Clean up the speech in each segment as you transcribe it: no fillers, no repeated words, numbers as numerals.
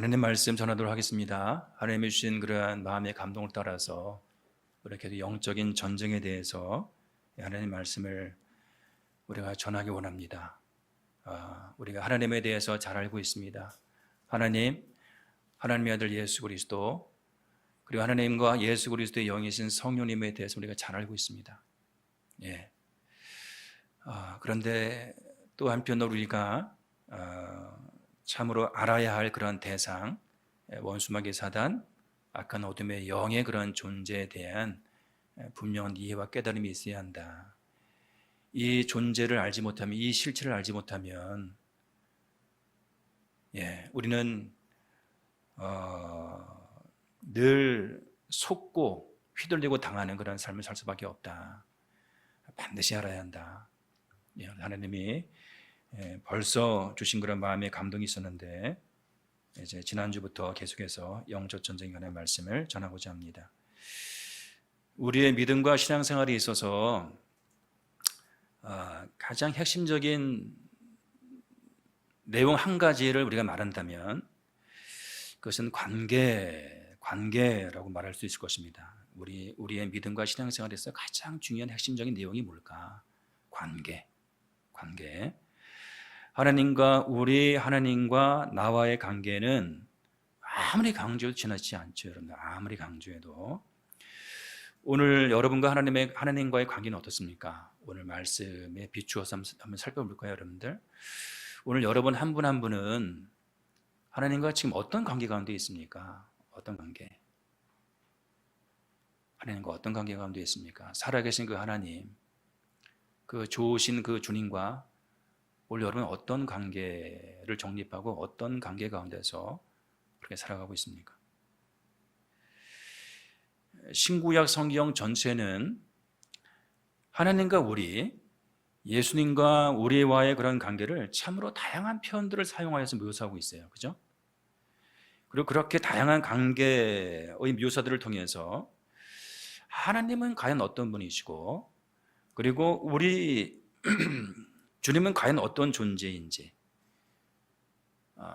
하나님 말씀 전하도록 하겠습니다. 하나님이 주신 그러한 마음의 감동을 따라서 이렇게 영적인 전쟁에 대해서 하나님 말씀을 우리가 전하기 원합니다. 우리가 하나님에 대해서 잘 알고 있습니다. 하나님의 아들 예수 그리스도, 그리고 하나님과 예수 그리스도의 영이신 성령님에 대해서 우리가 잘 알고 있습니다. 그런데 또 한편으로 우리가 참으로 알아야 할 그런 대상, 원수마귀 사단, 악한 어둠의 영의 그런 존재에 대한 분명한 이해와 깨달음이 있어야 한다. 이 존재를 알지 못하면, 이 실체를 알지 못하면 우리는 늘 속고 휘둘리고 당하는 그런 삶을 살 수밖에 없다. 반드시 알아야 한다. 하나님이 벌써 주신 그런 마음의 감동이 있었는데 이제 지난주부터 계속해서 영적 전쟁에 관한 말씀을 전하고자 합니다. 우리의 믿음과 신앙생활에 있어서 가장 핵심적인 내용 한 가지를 우리가 말한다면 그것은 관계라고 말할 수 있을 것입니다. 우리의 믿음과 신앙생활에서 가장 중요한 핵심적인 내용이 뭘까? 관계. 하나님과 나와의 관계는 아무리 강조해도 지나치지 않죠, 여러분들. 아무리 강조해도. 오늘 여러분과 하나님과의 관계는 어떻습니까? 오늘 말씀에 비추어서 한번 살펴볼까요, 여러분들? 오늘 여러분 한 분 한 분은 하나님과 지금 어떤 관계 가운데 있습니까? 어떤 관계? 하나님과 어떤 관계 가운데 있습니까? 살아계신 그 하나님, 그 좋으신 그 주님과 오늘 여러분 어떤 관계를 정립하고 어떤 관계 가운데서 그렇게 살아가고 있습니까? 신구약 성경 전체는 하나님과 예수님과 우리와의 그런 관계를 참으로 다양한 표현들을 사용하여서 묘사하고 있어요. 그죠? 그리고 그렇게 다양한 관계의 묘사들을 통해서 하나님은 과연 어떤 분이시고, 그리고 주님은 과연 어떤 존재인지,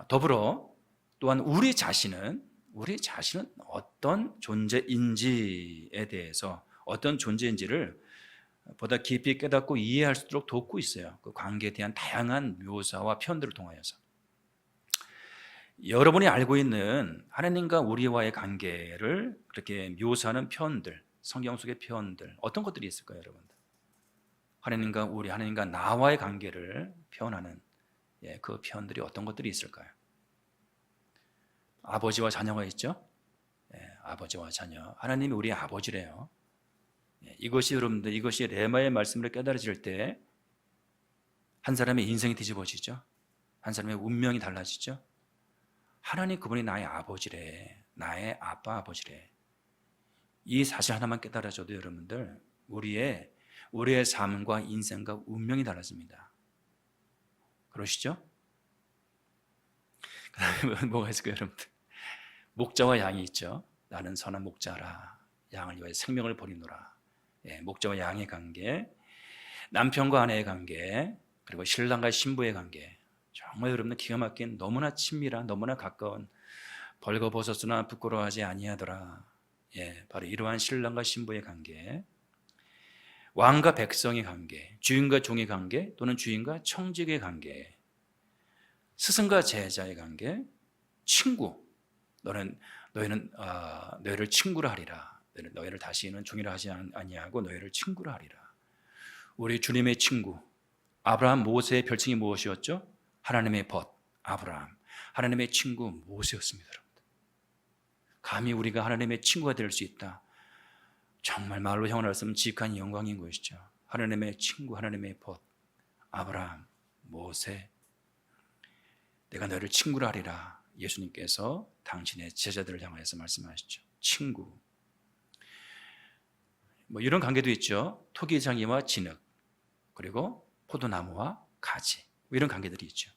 더불어 또한 우리 자신은 어떤 존재인지에 대해서, 어떤 존재인지를 보다 깊이 깨닫고 이해할 수 있도록 돕고 있어요. 그 관계에 대한 다양한 묘사와 표현들을 통하여서. 여러분이 알고 있는 하나님과 우리와의 관계를 그렇게 묘사하는 표현들, 성경 속의 표현들, 어떤 것들이 있을까요, 여러분들? 하나님과 나와의 관계를 표현하는 그 표현들이 어떤 것들이 있을까요? 아버지와 자녀가 있죠? 아버지와 자녀. 하나님이 우리의 아버지래요. 이것이 레마의 말씀으로 깨달아질 때 한 사람의 인생이 뒤집어지죠. 한 사람의 운명이 달라지죠. 하나님 그분이 나의 아버지래. 나의 아버지래. 이 사실 하나만 깨달아져도 여러분들 우리의 삶과 인생과 운명이 달라집니다. 그러시죠? 그 다음에 뭐가 있을까요, 여러분들? 목자와 양이 있죠. 나는 선한 목자라. 양을 위하여 생명을 버리노라. 목자와 양의 관계, 남편과 아내의 관계, 그리고 신랑과 신부의 관계. 정말 여러분들 기가 막힌 너무나 친밀한, 너무나 가까운, 벌거벗었으나 부끄러워하지 아니하더라. 바로 이러한 신랑과 신부의 관계, 왕과 백성의 관계, 주인과 종의 관계, 또는 주인과 청직의 관계, 스승과 제자의 관계, 친구. 너희를 친구라 하리라. 너희를 다시는 종이라 하지 아니하고 너희를 친구라 하리라. 우리 주님의 친구 아브라함, 모세의 별칭이 무엇이었죠? 하나님의 벗 아브라함, 하나님의 친구 모세였습니다. 여러분들. 감히 우리가 하나님의 친구가 될 수 있다. 정말 말로 형언할 수 없는 지극한 영광인 것이죠. 하나님의 친구, 하나님의 벗 아브라함, 모세. 내가 너를 친구라 하리라. 예수님께서 당신의 제자들을 향하여서 말씀하시죠. 친구. 이런 관계도 있죠. 토기장이와 진흙, 그리고 포도나무와 가지, 이런 관계들이 있죠.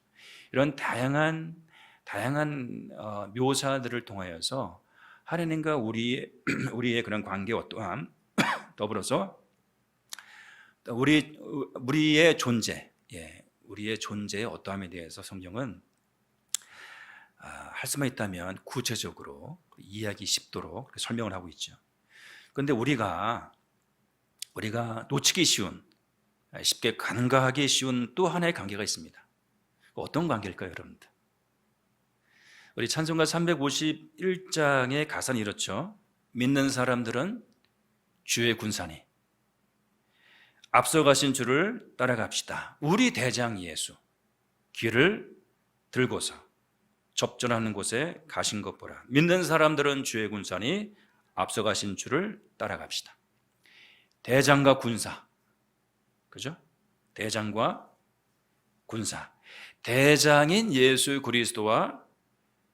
이런 다양한 묘사들을 통하여서 하나님과 우리의 그런 관계 어떠함, 더불어서 우리의 존재, 우리의 존재의 어떠함에 대해서 성경은 할 수만 있다면 구체적으로 이해하기 쉽도록 그렇게 설명을 하고 있죠. 그런데 우리가 놓치기 쉬운, 쉽게 간과하기 쉬운 또 하나의 관계가 있습니다. 어떤 관계일까요, 여러분들? 우리 찬송가 351장의 가사는 이렇죠. 믿는 사람들은 주의 군사니 앞서가신 주를 따라갑시다. 우리 대장 예수 길을 들고서 접전하는 곳에 가신 것 보라. 믿는 사람들은 주의 군사니 앞서가신 주를 따라갑시다. 대장과 군사, 그죠? 대장과 군사. 대장인 예수 그리스도와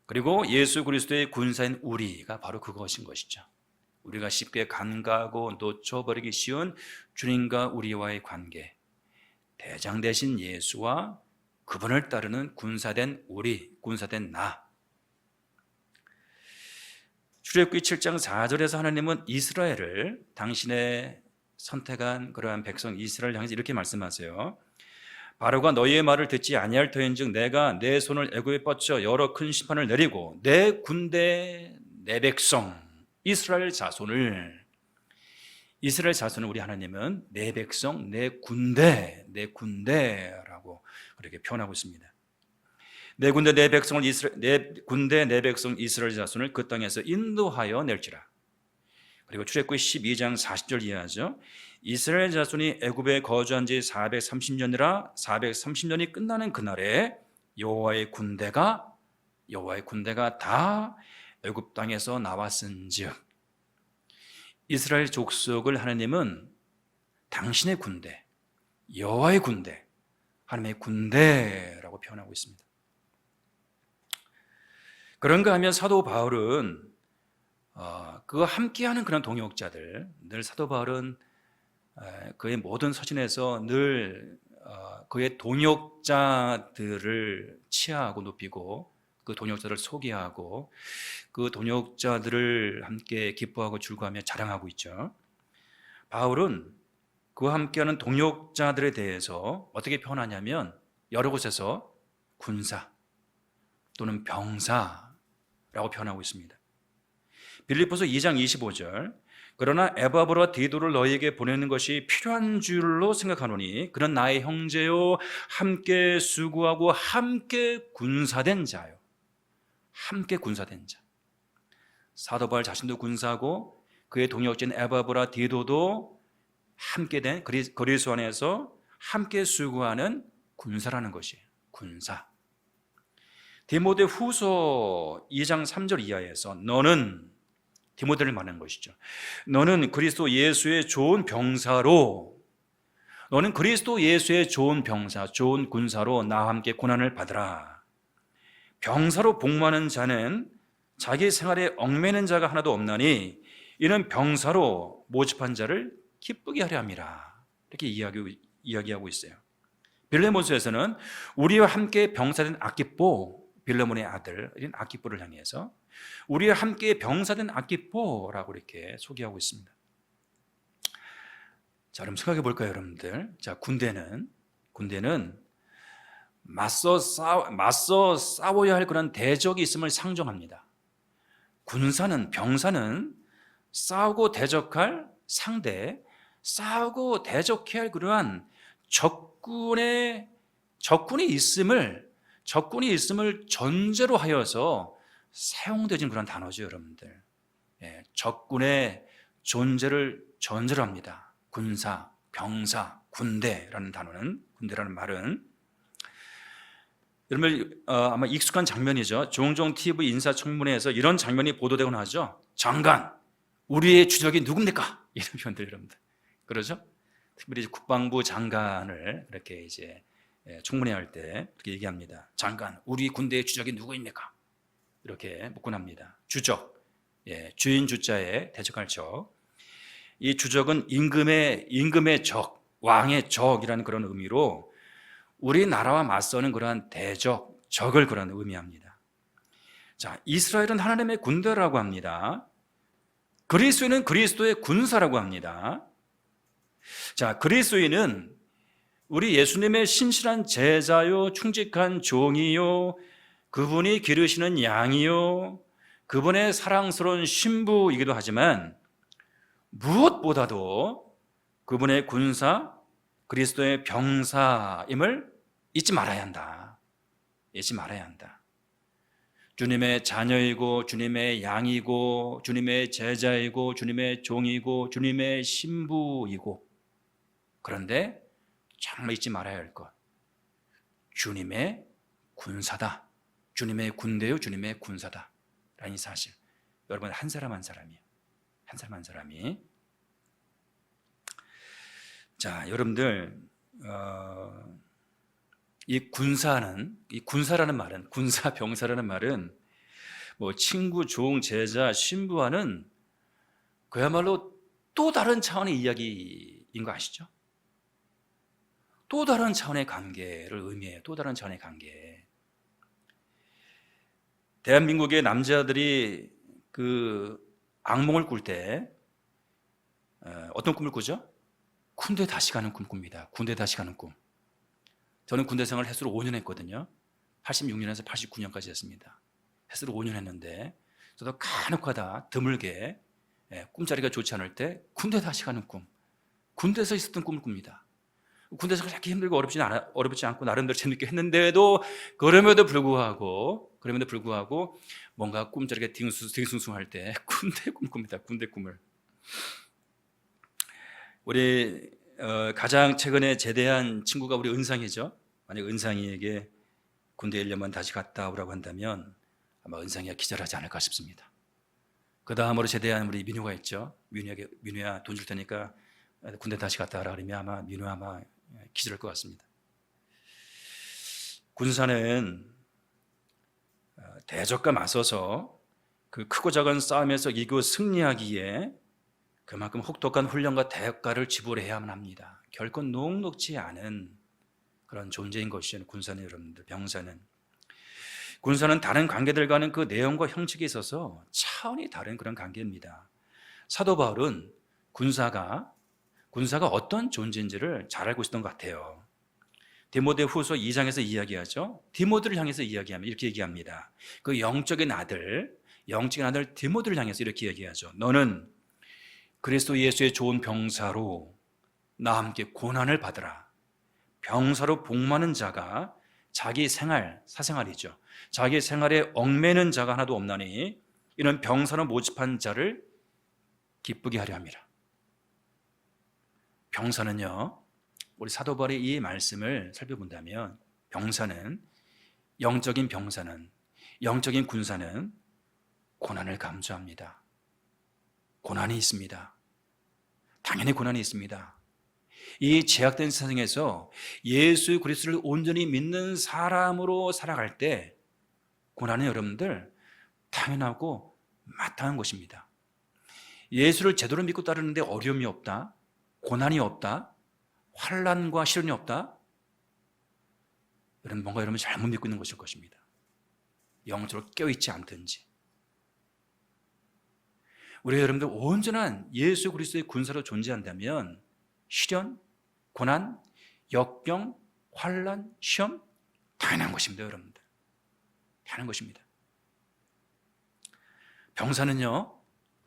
그리고 예수 그리스도의 군사인 우리가 바로 그것인 것이죠. 우리가 쉽게 간과하고 놓쳐버리기 쉬운 주님과 우리와의 관계, 대장 대신 예수와 그분을 따르는 군사된 우리, 군사된 나. 출애굽기 7장 4절에서 하나님은 이스라엘을 당신의 선택한 그러한 백성 이스라엘 향해서 이렇게 말씀하세요. 바로가 너희의 말을 듣지 아니할 터인즉 내가 내 손을 애굽에 뻗쳐 여러 큰 심판을 내리고 내 군대 내 백성 이스라엘 자손을 우리 하나님은 내 백성 내 군대라고 그렇게 표현하고 있습니다. 내 군대 내 백성을 내 군대 내 백성 이스라엘 자손을 그 땅에서 인도하여 낼지라. 그리고 출애굽기 12장 40절 이하죠. 이스라엘 자손이 애굽에 거주한 지 430년이라 430년이 끝나는 그날에 여호와의 군대가 다 애굽 땅에서 나왔은즉 이스라엘 족속을 하나님은 당신의 군대, 여호와의 군대, 하나님의 군대라고 표현하고 있습니다. 그런가 하면 사도 바울은 그와 함께하는 그런 동역자들, 늘 사도 바울은 그의 모든 서신에서 늘 그의 동역자들을 치하하고 높이고 그 동역자들을 소개하고 그 동역자들을 함께 기뻐하고 즐거워하며 자랑하고 있죠. 바울은 그와 함께하는 동역자들에 대해서 어떻게 표현하냐면 여러 곳에서 군사 또는 병사라고 표현하고 있습니다. 빌립보서 2장 25절 그러나 에바브라 디도를 너희에게 보내는 것이 필요한 줄로 생각하노니 그는 나의 형제요 함께 수고하고 함께 군사된 자요. 함께 군사된 자. 사도 바울 자신도 군사고 그의 동역자인 에바브라 디도도 함께 된 그리스도 안에서 함께 수고하는 군사라는 것이에요. 군사. 디모데 후서 2장 3절 이하에서 너는 디모데를 말하는 것이죠. 너는 그리스도 예수의 좋은 병사로 너는 그리스도 예수의 좋은 병사, 좋은 군사로 나와 함께 고난을 받으라. 병사로 복무하는 자는 자기 생활에 얽매는 자가 하나도 없나니 이는 병사로 모집한 자를 기쁘게 하려 함이라. 이렇게 이야기하고 있어요. 빌레몬서에서는 우리와 함께 병사된 아키포, 빌레몬의 아들인 아키포를 향해서 우리와 함께 병사된 아키포라고 이렇게 소개하고 있습니다. 자, 그럼 생각해 볼까요, 여러분들? 자, 군대는 맞서 싸워야 할 그런 대적이 있음을 상정합니다. 병사는 싸우고 대적할 상대, 싸우고 대적해야 할 그러한 적군이 있음을 전제로 하여서 사용되는 그런 단어죠, 여러분들. 적군의 존재를 전제로 합니다. 군사, 병사, 군대라는 말은 여러분 아마 익숙한 장면이죠. 종종 TV 인사청문회에서 이런 장면이 보도되곤 하죠. 장관, 우리의 주적이 누굽니까? 이런 표현들 여러분들 그러죠. 특별히 국방부 장관을 이렇게 이제 청문회 할 때 그렇게 얘기합니다. 장관, 우리 군대의 주적이 누구입니까? 이렇게 묻곤 합니다. 주적, 주인 주자에 대적할 적. 이 주적은 임금의 적, 왕의 적이라는 그런 의미로 우리나라와 맞서는 그러한 적을 그런 의미합니다. 자, 이스라엘은 하나님의 군대라고 합니다. 그리스도인은 그리스도의 군사라고 합니다. 자, 그리스도인은 우리 예수님의 신실한 제자요, 충직한 종이요, 그분이 기르시는 양이요, 그분의 사랑스러운 신부이기도 하지만 무엇보다도 그분의 군사, 그리스도의 병사임을 잊지 말아야 한다. 잊지 말아야 한다. 주님의 자녀이고 주님의 양이고 주님의 제자이고 주님의 종이고 주님의 신부이고, 그런데 정말 잊지 말아야 할 것, 주님의 군사다. 주님의 군대요, 주님의 군사다 라는 이 사실. 여러분, 한 사람 한 사람이에요. 한 사람 한 사람이. 자, 여러분들, 이 군사라는 말은, 군사 병사라는 말은 뭐 친구, 종, 제자, 신부와는 그야말로 또 다른 차원의 이야기인 거 아시죠? 또 다른 차원의 관계를 의미해요. 또 다른 차원의 관계. 대한민국의 남자들이 그 악몽을 꿀 때 어떤 꿈을 꾸죠? 군대 다시 가는 꿈 꿉니다. 군대 다시 가는 꿈. 저는 군대 생활을 횟수로 5년 했거든요. 86년에서 89년까지 했습니다. 횟수로 5년 했는데 저도 간혹 하다 드물게 꿈자리가 좋지 않을 때 군대 다시 가는 꿈, 군대에서 있었던 꿈을 꿉니다. 군대에서 그렇게 힘들고 어렵지 않고 나름대로 재밌게 했는데도 그럼에도 불구하고 뭔가 꿈자리가 딩숭숭할 때 군대 꿈을 꿉니다. 군대 꿈을. 우리 가장 최근에 제대한 친구가 우리 은상이죠. 만약 은상이에게 군대 1년만 다시 갔다 오라고 한다면 아마 은상이가 기절하지 않을까 싶습니다. 그 다음으로 제대한 우리 민우가 있죠. 민우야 돈 줄 테니까 군대 다시 갔다 오라 그러면 아마 민우가 아마 기절할 것 같습니다. 군사는 대적과 맞서서 그 크고 작은 싸움에서 이기고 승리하기에 그만큼 혹독한 훈련과 대가를 지불해야만 합니다. 결코 녹록지 않은 그런 존재인 것이죠. 군사는, 여러분들, 병사는. 군사는 다른 관계들과는 그 내용과 형식에 있어서 차원이 다른 그런 관계입니다. 사도 바울은 군사가 어떤 존재인지를 잘 알고 있었던 것 같아요. 디모데후서 2장에서 이야기하죠. 디모데를 향해서 이야기하면 이렇게 얘기합니다. 그 영적인 아들 디모데를 향해서 이렇게 얘기하죠. 너는 그리스도 예수의 좋은 병사로 나와 함께 고난을 받으라. 병사로 복많은 자가 자기 사생활이죠. 자기 생활에 얽매는 자가 하나도 없나니 이는 병사로 모집한 자를 기쁘게 하려 함이라. 병사는요, 우리 사도 바울의 이 말씀을 살펴본다면 영적인 군사는 고난을 감수합니다. 고난이 있습니다. 당연히 고난이 있습니다. 이 제약된 세상에서 예수 그리스도를 온전히 믿는 사람으로 살아갈 때 고난은 여러분들 당연하고 마땅한 것입니다. 예수를 제대로 믿고 따르는데 어려움이 없다, 고난이 없다, 환난과 시련이 없다, 뭔가 여러분 잘못 믿고 있는 것일 것입니다. 영적으로 깨어있지 않든지. 우리 여러분들 온전한 예수 그리스도의 군사로 존재한다면 시련, 고난, 역경, 환난, 시험 당연한 것입니다. 여러분들 당연한 것입니다. 병사는요,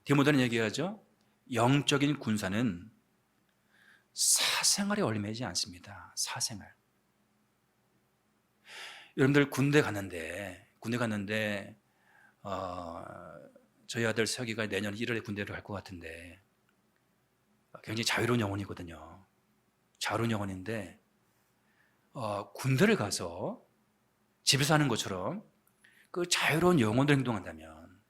디모데는 얘기하죠. 영적인 군사는 사생활에 얽매이지 않습니다. 사생활. 여러분들 군대 갔는데 저희 아들 서기가 내년 1월에 군대를 갈 것 같은데 굉장히 자유로운 영혼이거든요. 자유로운 영혼인데 군대를 가서 집에서 하는 것처럼 그 자유로운 영혼들 행동한다면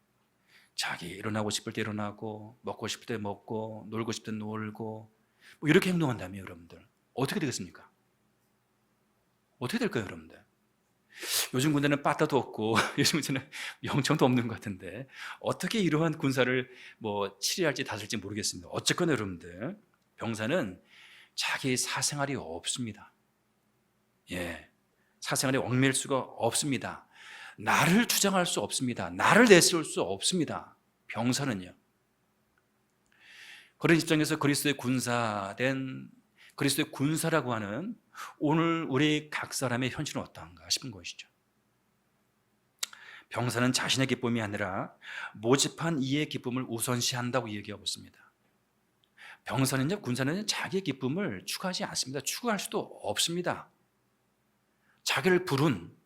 자기 일어나고 싶을 때 일어나고 먹고 싶을 때 먹고 놀고 싶을 때 놀고 뭐 이렇게 행동한다면 여러분들 어떻게 되겠습니까? 어떻게 될까요, 여러분들? 요즘 군대는 빠따도 없고 요즘 군대는 영청도 없는 것 같은데 어떻게 이러한 군사를 치료할지 다툴지 모르겠습니다. 어쨌거나 여러분들 병사는 자기 사생활이 없습니다. 사생활에 얽매일 수가 없습니다. 나를 주장할 수 없습니다. 나를 내세울 수 없습니다. 병사는요. 그런 입장에서 그리스도의 군사라고 하는 오늘 우리 각 사람의 현실은 어떠한가 싶은 것이죠. 병사는 자신의 기쁨이 아니라 모집한 이의 기쁨을 우선시한다고 얘기하고 있습니다. 병사는요, 군사는 자기의 기쁨을 추구하지 않습니다. 추구할 수도 없습니다. 자기를 부른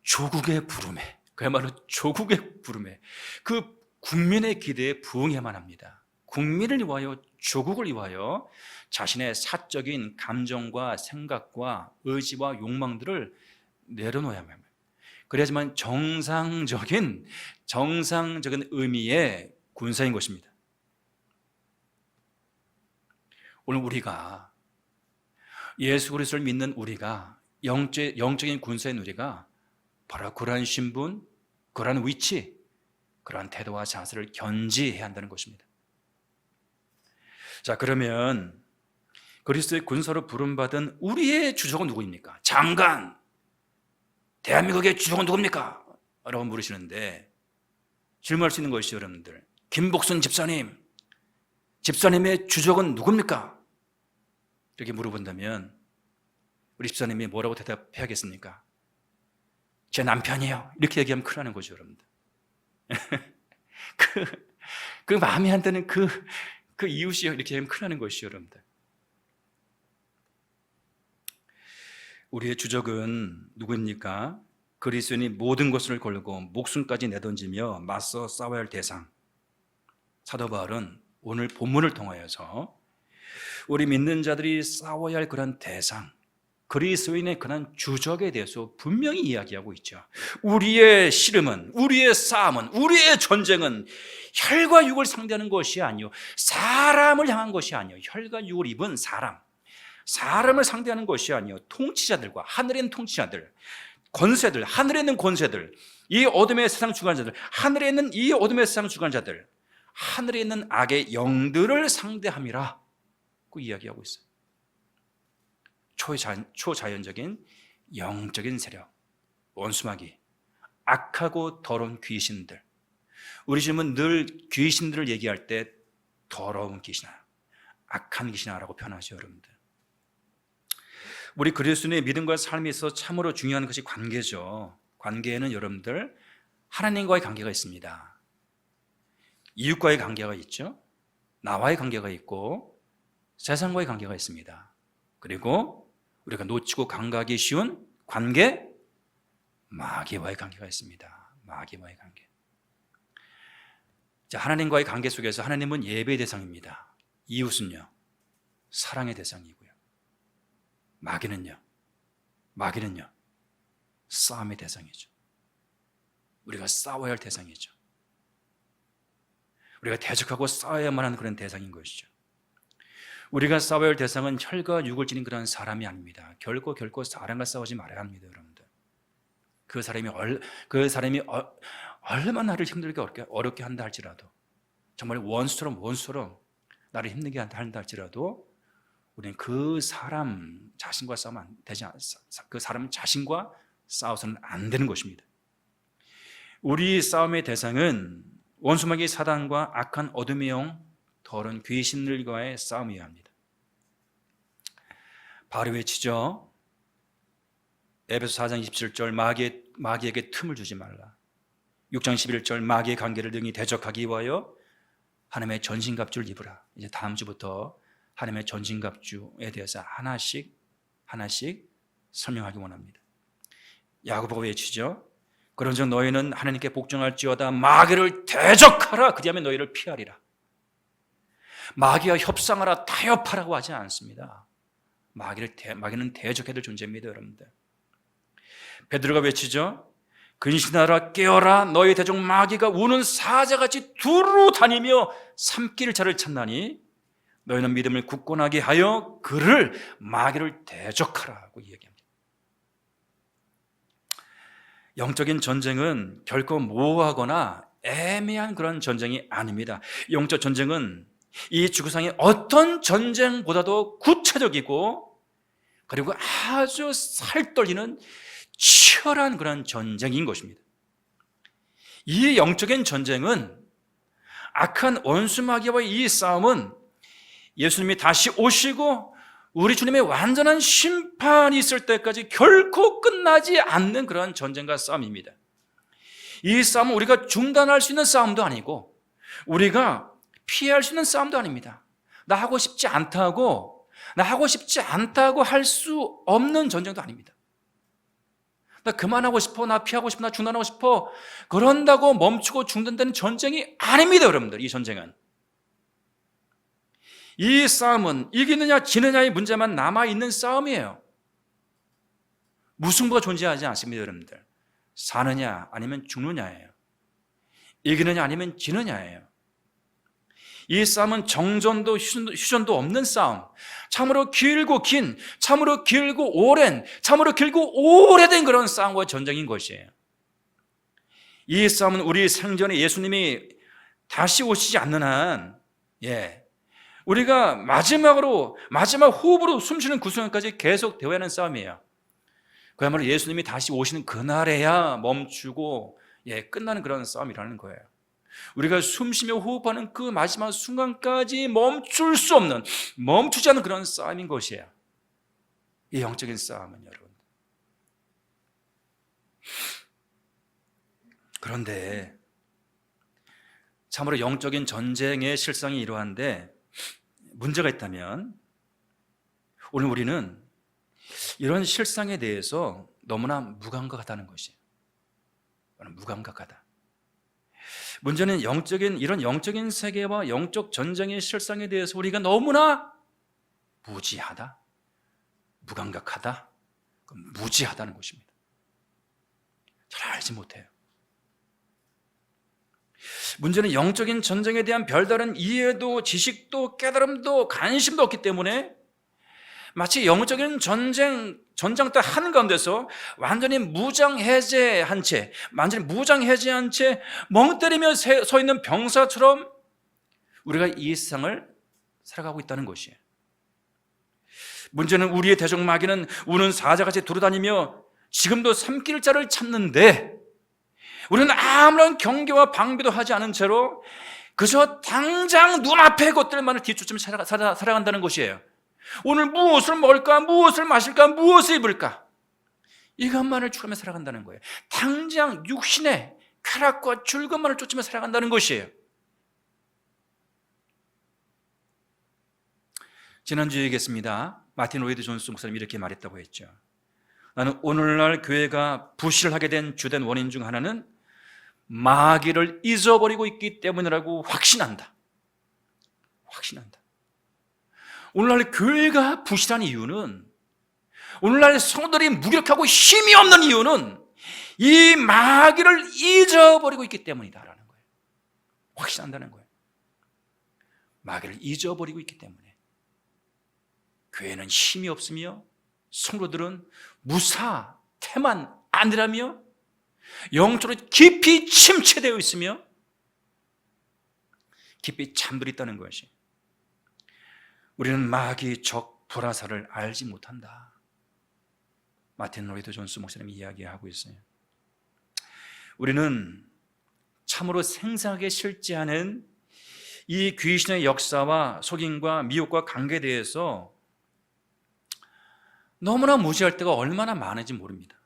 조국의 부름에, 그야말로 조국의 부름에, 그 국민의 기대에 부응해야만 합니다. 국민을 위하여, 조국을 위하여 자신의 사적인 감정과 생각과 의지와 욕망들을 내려놓아야만 합니다. 그래야지만 정상적인 의미의 군사인 것입니다. 오늘 우리가, 예수 그리스도를 믿는 우리가, 영적인 군사인 우리가 바로 그러한 신분, 그러한 위치, 그러한 태도와 자세를 견지해야 한다는 것입니다. 자, 그러면 그리스도의 군사로 부름받은 우리의 주적은 누구입니까? 장관, 대한민국의 주적은 누굽니까? 라고 물으시는데 질문할 수 있는 것이죠, 여러분들. 김복순 집사님의 주적은 누굽니까? 이렇게 물어본다면 우리 집사님이 뭐라고 대답해야겠습니까? 제 남편이에요. 이렇게 얘기하면 큰일 나는 거죠, 여러분들. 그 마음에 안 드는 그 이웃이요. 이렇게 하면 큰일 나는 것이죠, 여러분들. 우리의 주적은 누구입니까? 그리스도인이 모든 것을 걸고 목숨까지 내던지며 맞서 싸워야 할 대상. 사도 바울은 오늘 본문을 통하여서 우리 믿는 자들이 싸워야 할 그런 대상, 그리스도인의 그런 주적에 대해서 분명히 이야기하고 있죠. 우리의 씨름은, 우리의 싸움은, 우리의 전쟁은 혈과 육을 상대하는 것이 아니요, 사람을 향한 것이 아니요, 혈과 육을 입은 사람을 상대하는 것이 아니요, 통치자들과, 하늘에 있는 통치자들, 권세들, 하늘에 있는 권세들, 이 어둠의 세상 주관자들, 하늘에 있는 이 어둠의 세상 주관자들, 하늘에 있는 악의 영들을 상대함이라 고 이야기하고 있어요. 초자연적인 영적인 세력, 원수마귀, 악하고 더러운 귀신들. 우리 주님은 늘 귀신들을 얘기할 때 더러운 귀신아, 악한 귀신아라고 표현하죠, 여러분들. 우리 그리스도인의 믿음과 삶에 있어 참으로 중요한 것이 관계죠. 관계에는 여러분들 하나님과의 관계가 있습니다. 이웃과의 관계가 있죠. 나와의 관계가 있고 세상과의 관계가 있습니다. 그리고 우리가 놓치고 간과하기 쉬운 관계, 마귀와의 관계가 있습니다. 마귀와의 관계. 자, 하나님과의 관계 속에서 하나님은 예배의 대상입니다. 이웃은요, 사랑의 대상이고요. 마귀는요, 싸움의 대상이죠. 우리가 싸워야 할 대상이죠. 우리가 대적하고 싸워야만 하는 그런 대상인 것이죠. 우리가 싸워야 할 대상은 혈과 육을 지닌 그런 사람이 아닙니다. 결코 사람과 싸우지 말아야 합니다, 여러분들. 그 사람이 얼마나 나를 힘들게 어렵게 한다 할지라도, 정말 원수처럼 나를 힘들게 한다 할지라도 우리는 그 사람 자신과 싸우면 안 되지 않습니다. 그 사람 자신과 싸워서는 안 되는 것입니다. 우리 싸움의 대상은 원수마귀 사단과 악한 어둠의 영, 더러운 귀신들과의 싸움이어야 합니다. 바로 외치죠. 에베소 4장 27절 마귀에게 틈을 주지 말라. 6장 11절 마귀의 관계를 능히 대적하기 위하여 하나님의 전신갑주를 입으라. 이제 다음 주부터 하나님의 전신갑주에 대해서 하나씩 설명하기 원합니다. 야고보가 외치죠. 그런즉 너희는 하나님께 복종할지어다 마귀를 대적하라. 그리하면 너희를 피하리라. 마귀와 협상하라, 타협하라고 하지 않습니다. 마귀는 대적해야 될 존재입니다, 여러분들. 베드로가 외치죠. 근신하라, 깨어라. 너희 대적 마귀가 우는 사자같이 두루 다니며 삼킬 자를 찾나니 너희는 믿음을 굳건하게 하여 마귀를 대적하라고 이야기합니다. 영적인 전쟁은 결코 모호하거나 애매한 그런 전쟁이 아닙니다. 영적 전쟁은 이 지구상의 어떤 전쟁보다도 구체적이고 그리고 아주 살떨리는 치열한 그런 전쟁인 것입니다. 이 영적인 전쟁은, 악한 원수마귀와의 이 싸움은 예수님이 다시 오시고 우리 주님의 완전한 심판이 있을 때까지 결코 끝나지 않는 그런 전쟁과 싸움입니다. 이 싸움은 우리가 중단할 수 있는 싸움도 아니고 우리가 피할 수 있는 싸움도 아닙니다. 나 하고 싶지 않다고 할 수 없는 전쟁도 아닙니다. 나 그만하고 싶어, 나 피하고 싶어, 나 중단하고 싶어, 그런다고 멈추고 중단되는 전쟁이 아닙니다. 여러분들, 이 전쟁은, 이 싸움은 이기느냐 지느냐의 문제만 남아있는 싸움이에요. 무승부가 존재하지 않습니다. 여러분들, 사느냐 아니면 죽느냐예요. 이기느냐 아니면 지느냐예요. 이 싸움은 정전도 휴전도 없는 싸움, 참으로 길고 오랜, 참으로 길고 오래된 그런 싸움과 전쟁인 것이에요. 이 싸움은 우리 생전에 예수님이 다시 오시지 않는 한, 우리가 마지막 호흡으로 숨쉬는 그 순간까지 계속 되어야 하는 싸움이에요. 그야말로 예수님이 다시 오시는 그날에야 멈추고 끝나는 그런 싸움이라는 거예요. 우리가 숨쉬며 호흡하는 그 마지막 순간까지 멈추지 않는 그런 싸움인 것이에요. 이 영적인 싸움은, 여러분. 그런데 참으로 영적인 전쟁의 실상이 이러한데 문제가 있다면 오늘 우리는 이런 실상에 대해서 너무나 무감각하다는 것이에요. 무감각하다. 문제는 이런 영적인 세계와 영적 전쟁의 실상에 대해서 우리가 너무나 무지하다, 무감각하다, 무지하다는 것입니다. 잘 알지 못해요. 문제는 영적인 전쟁에 대한 별다른 이해도 지식도 깨달음도 관심도 없기 때문에 마치 영적인 전장터 한가운데서 완전히 무장해제한 채 멍 때리며 서 있는 병사처럼 우리가 이 세상을 살아가고 있다는 것이에요. 문제는 우리의 대적 마귀는 우는 사자같이 돌아다니며 지금도 삼킬 자를 찾는데 우리는 아무런 경계와 방비도 하지 않은 채로 그저 당장 눈앞의 것들만을 뒤쫓으며 살아간다는 것이에요. 오늘 무엇을 먹을까, 무엇을 마실까, 무엇을 입을까, 이것만을 추구하며 살아간다는 거예요. 당장 육신의 쾌락과 즐거움만을 쫓으며 살아간다는 것이에요. 지난주에 얘기했습니다. 마틴 로이드 존스 목사님이 이렇게 말했다고 했죠. 나는 오늘날 교회가 부실하게 된 주된 원인 중 하나는 마귀를 잊어버리고 있기 때문이라고 확신한다. 오늘날 교회가 부실한 이유는, 오늘날 성도들이 무력하고 힘이 없는 이유는 이 마귀를 잊어버리고 있기 때문이다라는 거예요. 확신한다는 거예요. 마귀를 잊어버리고 있기 때문에 교회는 힘이 없으며 성도들은 무사, 태만, 안일하며 영적으로 깊이 침체되어 있으며 깊이 잠들어 있다는 것이, 우리는 마귀 적 불화살을 알지 못한다. 마틴 로이드 존스 목사님이 이야기하고 있어요. 우리는 참으로 생생하게 실제하는 이 귀신의 역사와 속임과 미혹과 관계에 대해서 너무나 무지할 때가 얼마나 많은지 모릅니다.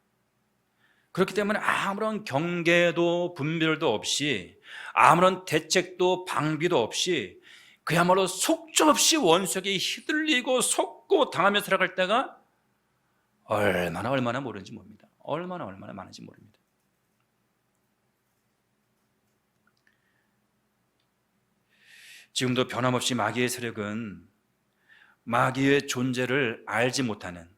그렇기 때문에 아무런 경계도 분별도 없이, 아무런 대책도 방비도 없이 그야말로 속절없이 원수에게 휘둘리고 속고 당하며 살아갈 때가 얼마나 모르는지 모릅니다. 얼마나 많은지 모릅니다. 지금도 변함없이 마귀의 세력은 마귀의 존재를 알지 못하는,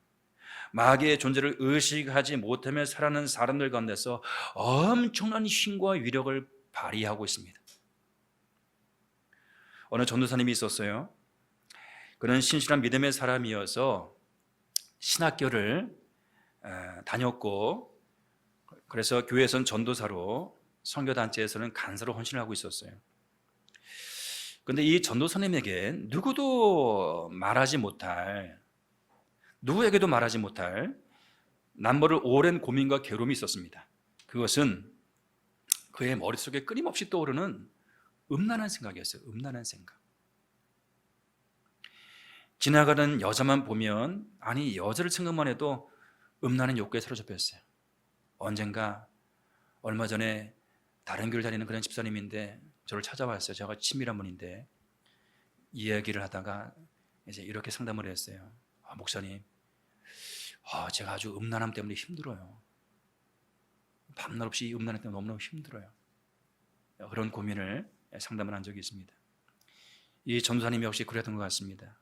마귀의 존재를 의식하지 못하며 살아가는 사람들 가운데서 엄청난 힘과 위력을 발휘하고 있습니다. 어느 전도사님이 있었어요. 그는 신실한 믿음의 사람이어서 신학교를 다녔고, 그래서 교회에서는 전도사로, 선교단체에서는 간사로 헌신을 하고 있었어요. 그런데 이 전도사님에게 누구에게도 말하지 못할 남모를 오랜 고민과 괴로움이 있었습니다. 그것은 그의 머릿속에 끊임없이 떠오르는 음란한 생각이었어요. 음란한 생각. 지나가는 여자만 보면, 아니 여자를 생각만 해도 음란한 욕구에 사로잡혔어요. 얼마 전에 다른 교회를 다니는 그런 집사님인데 저를 찾아왔어요. 제가 친밀한 분인데 이야기를 하다가 이제 이렇게 상담을 했어요. 목사님, 제가 아주 음란함 때문에 힘들어요. 밤낮 없이 음란함 때문에 너무너무 힘들어요. 그런 고민을 상담을 한 적이 있습니다. 이 전도사님이 역시 그랬던 것 같습니다.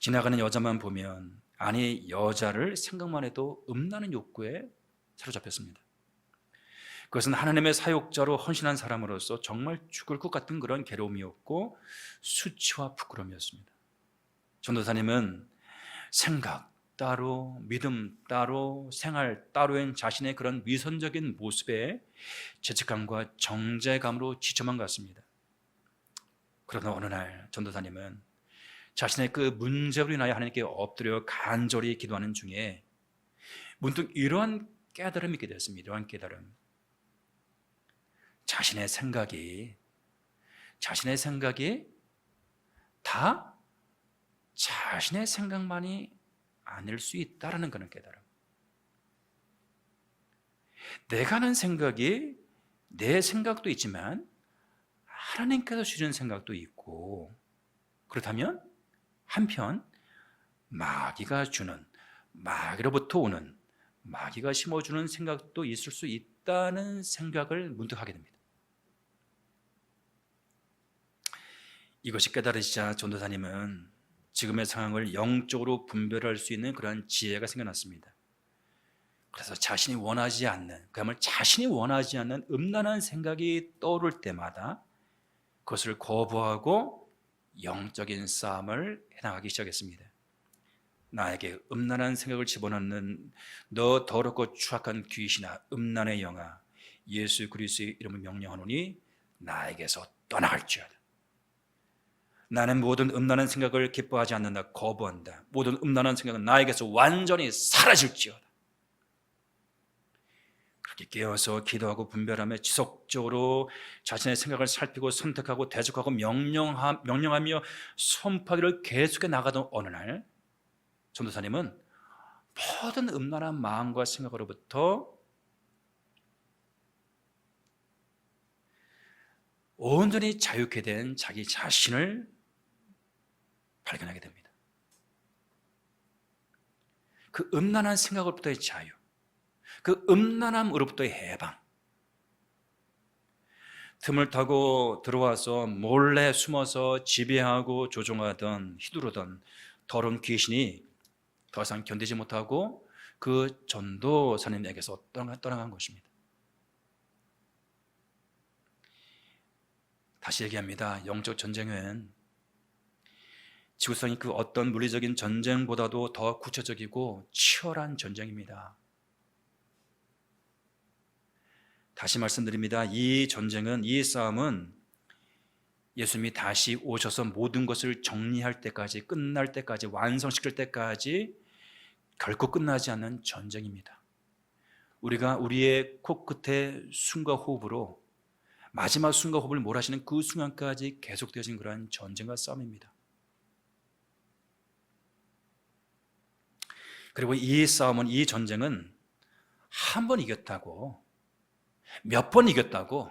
지나가는 여자만 보면 아니 여자를 생각만 해도 음란한 욕구에 사로잡혔습니다. 그것은 하나님의 사역자로 헌신한 사람으로서 정말 죽을 것 같은 그런 괴로움이었고 수치와 부끄러움이었습니다. 전도사님은 생각 따로, 믿음 따로, 생활 따로인 자신의 그런 위선적인 모습에 죄책감과 정죄감으로 지쳐만 갔습니다. 그러나 어느 날 전도사님은 자신의 그 문제로 인하여 하나님께 엎드려 간절히 기도하는 중에 문득 이러한 깨달음이 있게 되었습니다. 이러한 깨달음. 자신의 생각이 다 자신의 생각만이 아닐 수 있다라는 그런 깨달음. 내가 하는 생각이 내 생각도 있지만 하나님께서 주시는 생각도 있고, 그렇다면 한편 마귀가 주는, 마귀로부터 오는, 마귀가 심어주는 생각도 있을 수 있다는 생각을 문득 하게 됩니다. 이것이 깨달으시자 전도사님은 지금의 상황을 영적으로 분별할 수 있는 그러한 지혜가 생겨났습니다. 그래서 자신이 원하지 않는 음란한 생각이 떠오를 때마다 그것을 거부하고 영적인 싸움을 해나가기 시작했습니다. 나에게 음란한 생각을 집어넣는 너 더럽고 추악한 귀신아, 음란의 영아, 예수 그리스도의 이름을 명령하노니 나에게서 떠나갈지어다. 나는 모든 음란한 생각을 기뻐하지 않는다. 거부한다. 모든 음란한 생각은 나에게서 완전히 사라질지어다. 그렇게 깨어서 기도하고 분별하며 지속적으로 자신의 생각을 살피고 선택하고 대적하고 명령하며 선포하기를 계속해 나가던 어느 날 전도사님은 모든 음란한 마음과 생각으로부터 온전히 자유케 된 자기 자신을 발견하게 됩니다. 그 음란한 생각으로부터의 자유, 그 음란함으로부터의 해방. 틈을 타고 들어와서 몰래 숨어서 지배하고 조종하던 휘두르던 더러운 귀신이 더 이상 견디지 못하고 그 전도사님에게서 떠나간 것입니다. 다시 얘기합니다. 영적 전쟁은 지구상의 그 어떤 물리적인 전쟁보다도 더 구체적이고 치열한 전쟁입니다. 다시 말씀드립니다. 이 전쟁은, 이 싸움은 예수님이 다시 오셔서 모든 것을 정리할 때까지, 끝날 때까지, 완성시킬 때까지 결코 끝나지 않는 전쟁입니다. 우리가 우리의 코끝에 숨과 호흡으로 마지막 숨과 호흡을 몰아쉬는 그 순간까지 계속되어진 그러한 전쟁과 싸움입니다. 그리고 이 싸움은, 이 전쟁은 한 번 이겼다고, 몇 번 이겼다고,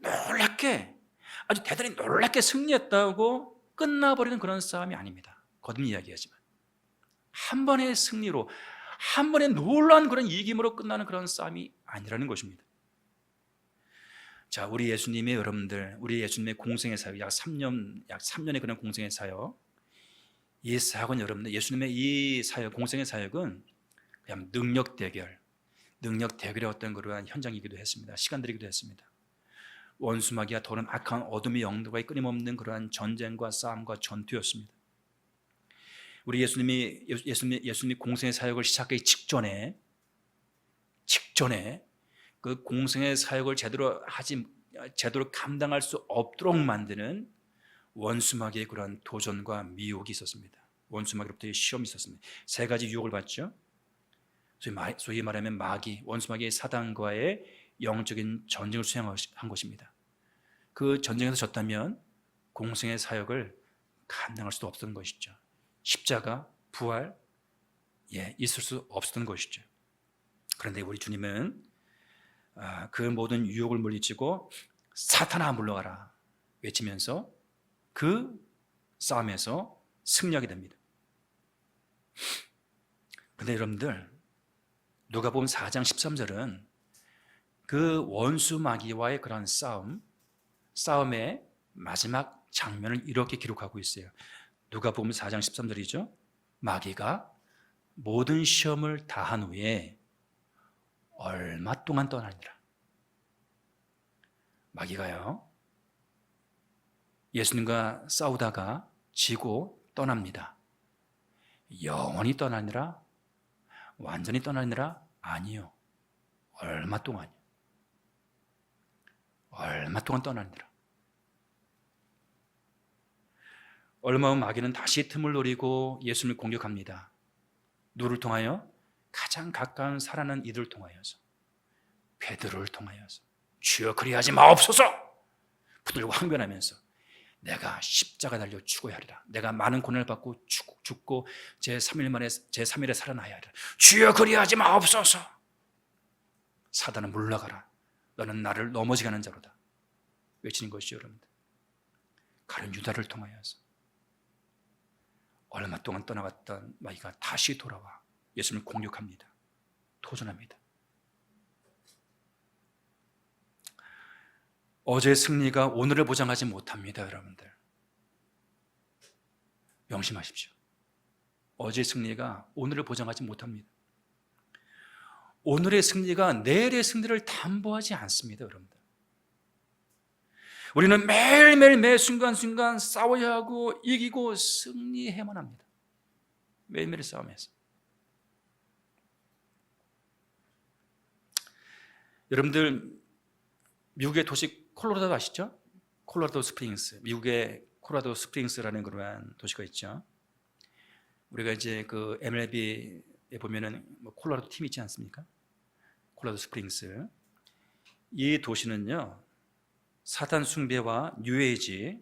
놀랍게, 아주 대단히 놀랍게 승리했다고 끝나버리는 그런 싸움이 아닙니다. 거듭 이야기하지만 한 번의 승리로, 한 번의 놀라운 그런 이김으로 끝나는 그런 싸움이 아니라는 것입니다. 자, 우리 예수님의 여러분들, 우리 예수님의 공생의 사역, 약 3년의 그런 공생의 사역, 이 사역은 여러분들, 예수님의 이 사역, 공생의 사역은 그냥 능력 대결의 어떤 그러한 현장이기도 했습니다. 시간들이기도 했습니다. 원수마귀와 더러운 악한 어둠의 영들과의 끊임없는 그러한 전쟁과 싸움과 전투였습니다. 우리 예수님이 공생의 사역을 시작하기 직전에 그 공생의 사역을 제대로 감당할 수 없도록 만드는 원수마귀의 그러한 도전과 미혹이 있었습니다. 원수마귀로부터의 시험이 있었습니다. 세 가지 유혹을 받죠. 소위 말하면 원수마귀의 사단과의 영적인 전쟁을 수행한 것입니다. 그 전쟁에서 졌다면 공생의 사역을 감당할 수도 없었던 것이죠. 십자가, 부활, 있을 수 없었던 것이죠. 그런데 우리 주님은 그 모든 유혹을 물리치고 사탄아 물러가라 외치면서 그 싸움에서 승리하게 됩니다. 그런데 여러분들, 누가복음 4장 13절은 그 원수 마귀와의 그런 싸움의 마지막 장면을 이렇게 기록하고 있어요. 누가복음 4장 13절이죠. 마귀가 모든 시험을 다한 후에 얼마 동안 떠나니라. 마귀가요, 예수님과 싸우다가 지고 떠납니다. 영원히 떠나니라? 완전히 떠나니라? 아니요. 얼마 동안 떠나니라. 얼마 후 마귀는 다시 틈을 노리고 예수님을 공격합니다. 누구를 통하여? 가장 가까운 사랑하는 이들을 통하여서, 베드로를 통하여서 주여 그리하지 마옵소서 붙들고 항변하면서 내가 십자가 달려 죽어야 하리라. 내가 많은 고난을 받고 죽고 제3일에 살아나야 하리라. 주여 그리하지 마옵소서. 사단은 물러가라. 너는 나를 넘어지게 하는 자로다. 외치는 것이죠, 여러분들. 가룟 유다를 통하여서 얼마 동안 떠나갔던 마귀가 다시 돌아와 예수님을 공격합니다. 도전합니다. 어제의 승리가 오늘을 보장하지 못합니다, 여러분들. 명심하십시오. 어제의 승리가 오늘을 보장하지 못합니다. 오늘의 승리가 내일의 승리를 담보하지 않습니다, 여러분들. 우리는 매일매일 매 순간순간 싸워야 하고 이기고 승리해야만 합니다. 매일매일 싸움에서. 여러분들, 미국의 도시 콜로라도 아시죠? 콜로라도 스프링스. 미국의 콜로라도 스프링스라는 그러한 도시가 있죠. 우리가 이제 그 MLB에 보면은 콜로라도 팀이 있지 않습니까? 콜로라도 스프링스. 이 도시는요, 사탄 숭배와 뉴에이지,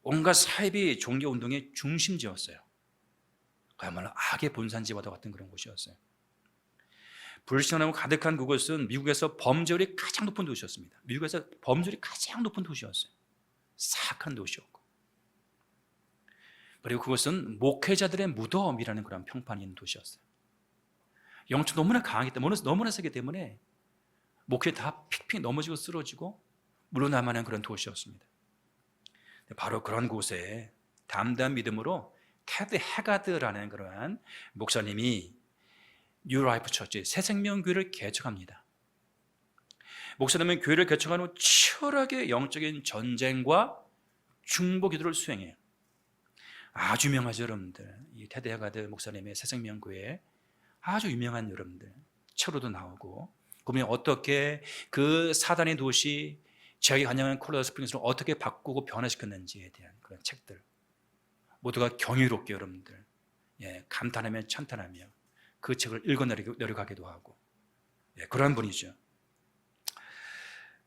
온갖 사이비 종교 운동의 중심지였어요. 그야말로 악의 본산지와도 같은 그런 곳이었어요. 불신앙으로 가득한 그곳은 미국에서 범죄율이 가장 높은 도시였습니다. 미국에서 범죄율이 가장 높은 도시였어요. 사악한 도시였고, 그리고 그것은 목회자들의 무덤이라는 그런 평판이 있는 도시였어요. 영적 너무나 강하기 때문에, 너무나 세기 때문에 목회 다 픽픽 넘어지고 쓰러지고 물러나만한 그런 도시였습니다. 바로 그런 곳에 담대한 믿음으로 테드 해가드라는 그러한 목사님이 뉴라이프 처치 새생명교회를 개척합니다. 목사님은 교회를 개척한 후 치열하게 영적인 전쟁과 중보기도를 수행해요. 아주 유명하죠, 여러분들. 이 테드 해가드 목사님의 새생명교회 아주 유명한, 여러분들, 책으로도 나오고, 그러면 어떻게 그 사단의 도시 제가 관장한 콜로라도 스프링스를 어떻게 바꾸고 변화시켰는지에 대한 그런 책들 모두가 경이롭게, 여러분들, 감탄하며 찬탄하며 그 책을 읽어내려가기도 하고, 그러한 분이죠.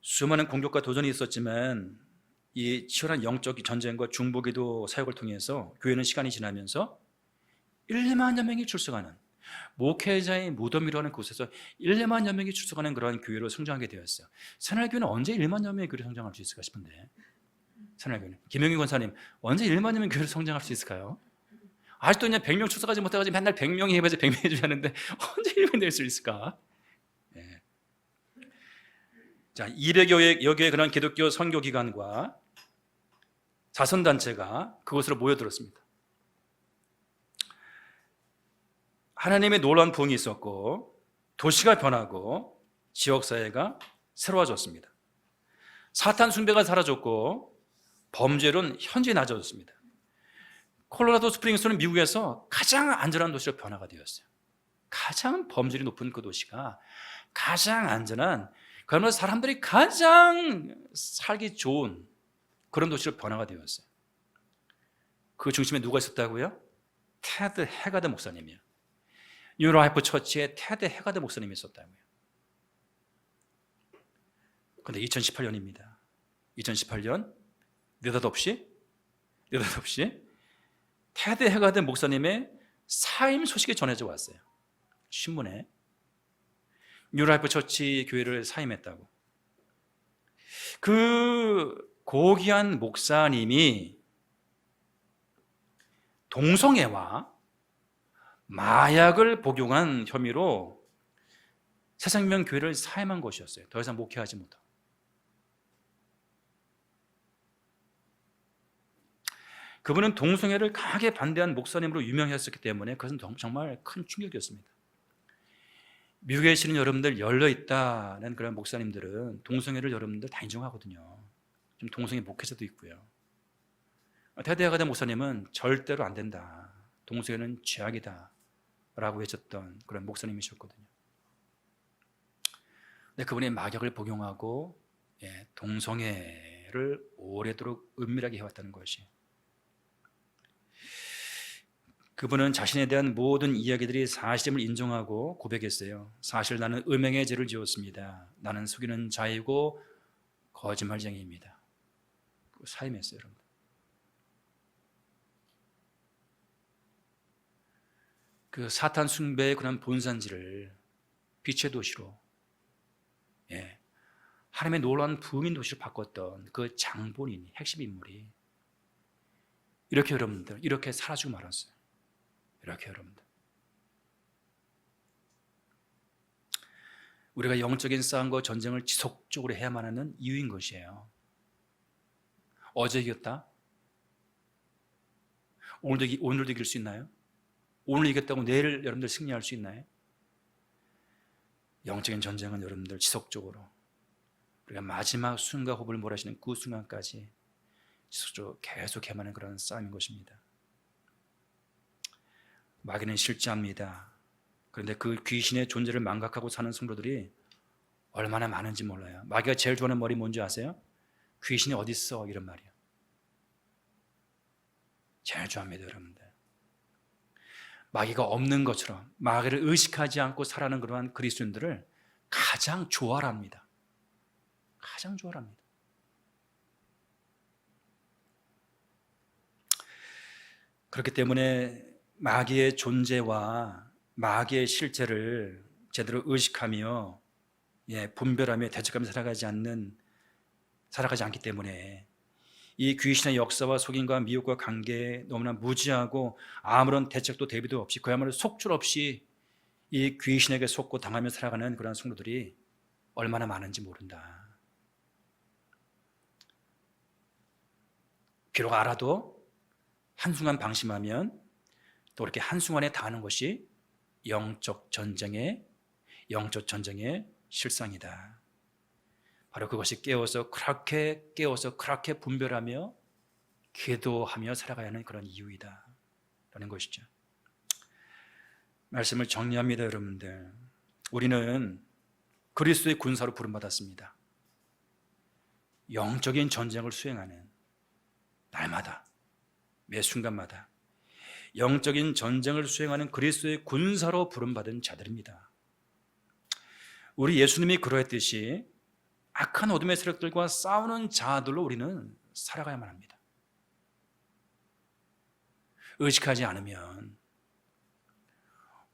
수많은 공격과 도전이 있었지만 이 치열한 영적 전쟁과 중보기도 사역을 통해서 교회는 시간이 지나면서 1만여 명이 출석하는, 목회자의 무덤이라고 하는 곳에서 1만여 명이 출석하는 그러한 교회로 성장하게 되었어요. 새날교회는 언제 1만여 명의 교회로 성장할 수 있을까 싶은데, 새날교회는 김영희 권사님 언제 1만여 명의 교회로 성장할 수 있을까요? 아직도 그냥 100명 출석하지 못해가지고 맨날 100명이 해봐서 100명이 해주셨는데 언제 1만 될 수 있을까? 자, 200여 개의 그런 기독교 선교기관과 자선단체가 그곳으로 모여들었습니다. 하나님의 놀라운 부흥이 있었고, 도시가 변하고, 지역사회가 새로워졌습니다. 사탄 숭배가 사라졌고, 범죄율은 현저히 낮아졌습니다. 콜로라도 스프링스는 미국에서 가장 안전한 도시로 변화가 되었어요. 가장 범죄율이 높은 그 도시가 가장 안전한, 그러면 사람들이 가장 살기 좋은 그런 도시로 변화가 되었어요. 그 중심에 누가 있었다고요? 테드 해가드 목사님이요. 뉴라이프 처치에 테드 해가드 목사님이 있었다고요. 그런데 2018년입니다. 2018년 느닷없이 테드 해가드 목사님의 사임 소식이 전해져 왔어요. 신문에 뉴라이프 처치 교회를 사임했다고. 그 고귀한 목사님이 동성애와 마약을 복용한 혐의로 새생명교회를 사임한 것이었어요. 더 이상 목회하지 못하고. 그분은 동성애를 강하게 반대한 목사님으로 유명했었기 때문에 그것은 정말 큰 충격이었습니다. 미국에 계시는 여러분들 열려있다는 그런 목사님들은 동성애를 여러분들 다 인정하거든요. 좀 동성애 목회자도 있고요. 테드하가드 목사님은 절대로 안 된다, 동성애는 죄악이다 라고 외쳤던 그런 목사님이셨거든요. 근데 그분이 마약을 복용하고 동성애를 오래도록 은밀하게 해왔다는 것이, 그분은 자신에 대한 모든 이야기들이 사실임을 인정하고 고백했어요. 사실 나는 음행의 죄를 지었습니다. 나는 속이는 자이고 거짓말쟁이입니다. 사임했어요, 여러분. 그 사탄 숭배의 그런 본산지를 빛의 도시로, 하나님의 놀라운 부흥인 도시로 바꿨던 그 장본인이, 핵심 인물이 이렇게 여러분들, 이렇게 사라지고 말았어요. 이렇게 여러분들, 우리가 영적인 싸움과 전쟁을 지속적으로 해야만 하는 이유인 것이에요. 어제 이겼다? 오늘도 이길 수 있나요? 오늘 이겼다고 내일 여러분들 승리할 수 있나요? 영적인 전쟁은 여러분들 지속적으로, 우리가 마지막 순간 호흡을 몰아쉬는 그 순간까지 지속적으로 계속해야만 하는 그런 싸움인 것입니다. 마귀는 실제합니다. 그런데 그 귀신의 존재를 망각하고 사는 성도들이 얼마나 많은지 몰라요. 마귀가 제일 좋아하는 말이 뭔지 아세요? 귀신이 어디 있어? 이런 말이에요. 제일 좋아합니다, 여러분들. 마귀가 없는 것처럼 마귀를 의식하지 않고 살아가는 그러한 그리스도인들을 가장 좋아합니다. 가장 좋아합니다. 그렇기 때문에 마귀의 존재와 마귀의 실체를 제대로 의식하며 분별하며 대적하며 살아가지 않기 때문에 이 귀신의 역사와 속임과 미혹과 관계에 너무나 무지하고 아무런 대책도 대비도 없이 그야말로 속줄 없이 이 귀신에게 속고 당하며 살아가는 그런 성도들이 얼마나 많은지 모른다. 비록 알아도 한순간 방심하면 또 이렇게 한순간에 당하는 것이 영적 전쟁의 실상이다. 바로 그것이 그렇게 분별하며 기도하며 살아가야 하는 그런 이유이다 라는 것이죠. 말씀을 정리합니다, 여러분들. 우리는 그리스도의 군사로 부름받았습니다. 영적인 전쟁을 수행하는, 날마다 매 순간마다 영적인 전쟁을 수행하는 그리스도의 군사로 부름받은 자들입니다. 우리 예수님이 그러했듯이 악한 어둠의 세력들과 싸우는 자들로 우리는 살아가야만 합니다. 의식하지 않으면,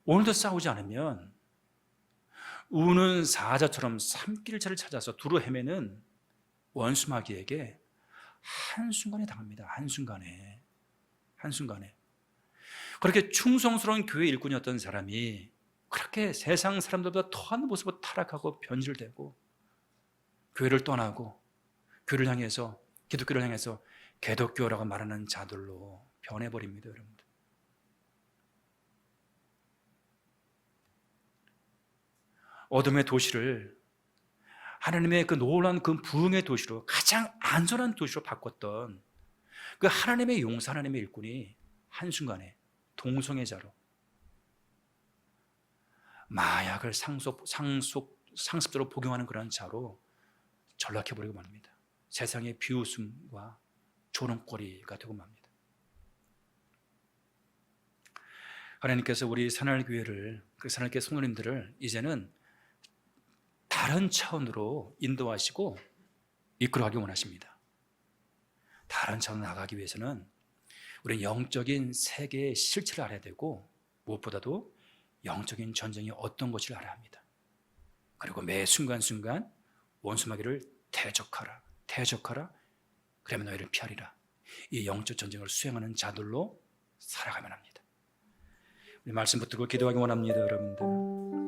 오늘도 싸우지 않으면 우는 사자처럼 산길차를 찾아서 두루 헤매는 원수 마귀에게 한순간에 당합니다. 한순간에. 그렇게 충성스러운 교회 일꾼이었던 사람이 그렇게 세상 사람들보다 더한 모습으로 타락하고 변질되고 교회를 떠나고 기독교를 향해서 개독교라고 말하는 자들로 변해버립니다, 여러분들. 어둠의 도시를 하나님의 그 놀라운 그 부흥의 도시로, 가장 안전한 도시로 바꿨던 그 하나님의 용사, 하나님의 일꾼이 한순간에 동성애자로, 마약을 상습적으로 복용하는 그런 자로 전락해버리고 맙니다. 세상의 비웃음과 조롱거리가 되고 맙니다. 하나님께서 우리 새날교회를, 그 새날교회 성도님들을 이제는 다른 차원으로 인도하시고 이끌어가기 원하십니다. 다른 차원으로 나가기 위해서는 우리는 영적인 세계의 실체를 알아야 되고, 무엇보다도 영적인 전쟁이 어떤 것을 알아야 합니다. 그리고 매 순간순간 원수 마귀를 대적하라, 대적하라. 그러면 너희를 피하리라. 이 영적 전쟁을 수행하는 자들로 살아가면 합니다. 우리 말씀 붙들고 기도하기 원합니다, 여러분들.